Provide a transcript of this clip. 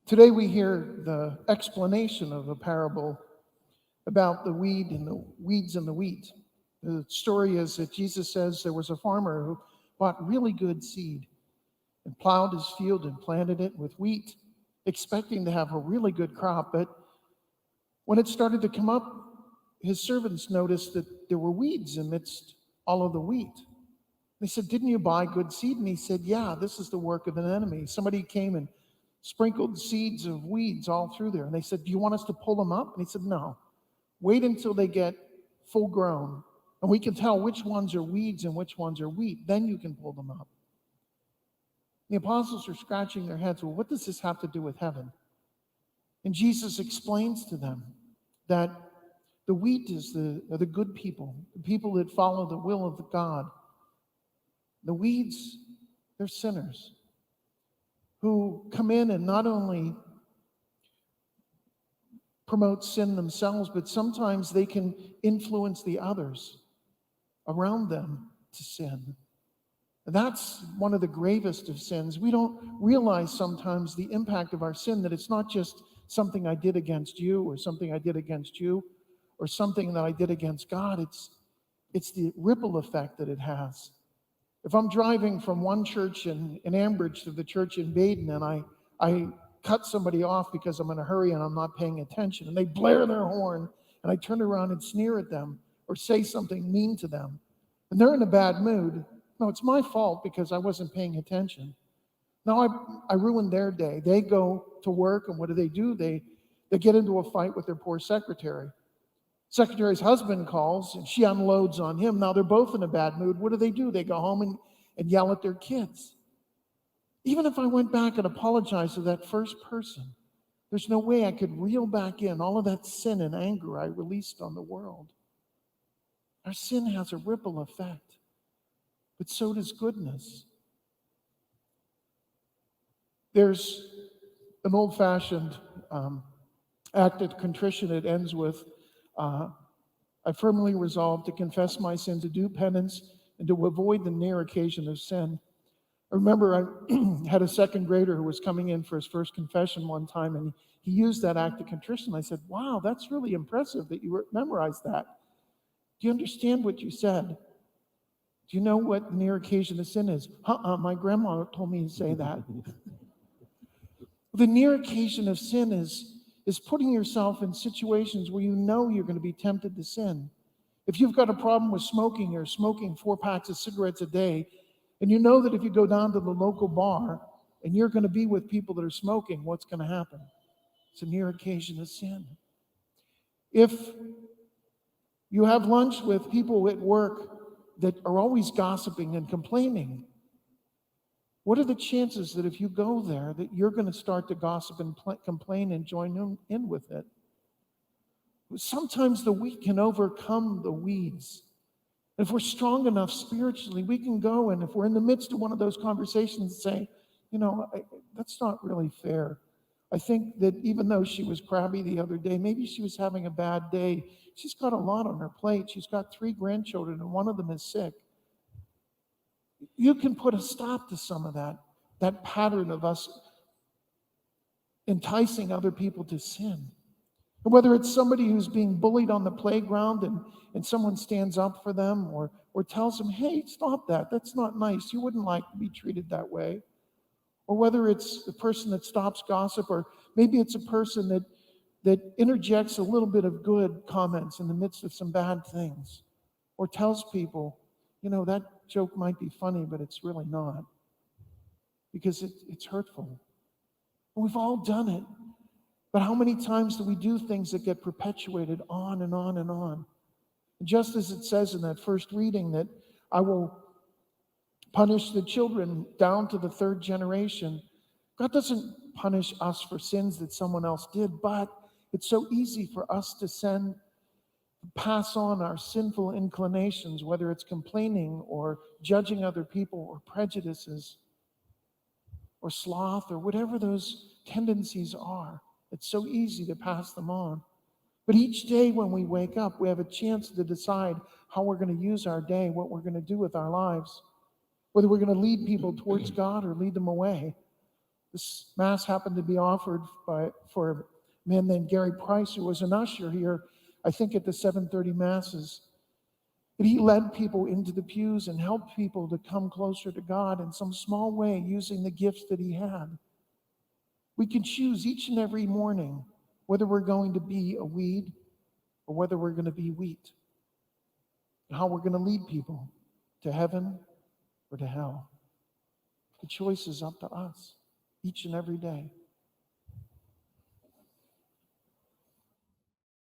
Today we hear the explanation of a parable about the weeds and the wheat. The story is that Jesus says there was a farmer who bought really good seed and plowed his field and planted it with wheat, expecting to have a really good crop. But when it started to come up, his servants noticed that there were weeds amidst all of the wheat. They said, "Didn't you buy good seed?" And he said, "Yeah, this is the work of an enemy. Somebody came and sprinkled seeds of weeds all through there." And they said, "Do you want us to pull them up?" And he said, "No. Wait until they get full grown, and we can tell which ones are weeds and which ones are wheat. Then you can pull them up." The apostles are scratching their heads. Well, what does this have to do with heaven? And Jesus explains to them that the wheat are the good people, the people that follow the will of God. The weeds, they're sinners who come in and not only promote sin themselves, but sometimes they can influence the others around them to sin. And that's one of the gravest of sins. We don't realize sometimes the impact of our sin, that it's not just something I did against you or something I did against you or something that I did against God. It's the ripple effect that it has. If I'm driving from one church in Ambridge to the church in Baden, and I cut somebody off because I'm in a hurry and I'm not paying attention, and they blare their horn, and I turn around and sneer at them or say something mean to them, and they're in a bad mood, no, it's my fault because I wasn't paying attention. Now I ruined their day. They go to work, and what do? They get into a fight with their poor secretary. Secretary's husband calls, and she unloads on him. Now they're both in a bad mood. What do? They go home and yell at their kids. Even if I went back and apologized to that first person, there's no way I could reel back in all of that sin and anger I released on the world. Our sin has a ripple effect, but so does goodness. There's an old-fashioned act of contrition. It ends with, "I firmly resolve to confess my sin, to do penance, and to avoid the near occasion of sin." I remember I had a second grader who was coming in for his first confession one time, and he used that act of contrition. I said, "Wow, that's really impressive that you memorized that. Do you understand what you said? Do you know what near occasion of sin is?" My grandma told me to say that. The near occasion of sin is putting yourself in situations where you know you're going to be tempted to sin. If you've got a problem with smoking, you're smoking 4 packs of cigarettes a day, and you know that if you go down to the local bar and you're going to be with people that are smoking, what's going to happen? It's a near occasion of sin. If you have lunch with people at work that are always gossiping and complaining, what are the chances that if you go there that you're going to start to gossip and complain and join in with it? Sometimes the wheat can overcome the weeds. If we're strong enough spiritually, we can go, and if we're in the midst of one of those conversations, say, that's not really fair. I think that even though she was crabby the other day, maybe she was having a bad day. She's got a lot on her plate. She's got 3 grandchildren, and one of them is sick. You can put a stop to some of that pattern of us enticing other people to sin. And whether it's somebody who's being bullied on the playground and someone stands up for them or tells them, "Hey, stop that. That's not nice. You wouldn't like to be treated that way." Or whether it's the person that stops gossip, or maybe it's a person that interjects a little bit of good comments in the midst of some bad things, or tells people, that joke might be funny, but it's really not, because it's hurtful. We've all done it. But how many times do we do things that get perpetuated on and on and on? And just as it says in that first reading that I will punish the children down to the 3rd generation, God doesn't punish us for sins that someone else did, but it's so easy for us to pass on our sinful inclinations, whether it's complaining or judging other people or prejudices or sloth or whatever those tendencies are. It's so easy to pass them on. But each day when we wake up, we have a chance to decide how we're going to use our day, what we're going to do with our lives, whether we're going to lead people towards God or lead them away. This Mass happened to be offered for a man named Gary Price, who was an usher here, I think at the 7:30 Masses. But he led people into the pews and helped people to come closer to God in some small way using the gifts that he had. We can choose each and every morning whether we're going to be a weed or whether we're going to be wheat, and how we're going to lead people to heaven or to hell. The choice is up to us each and every day.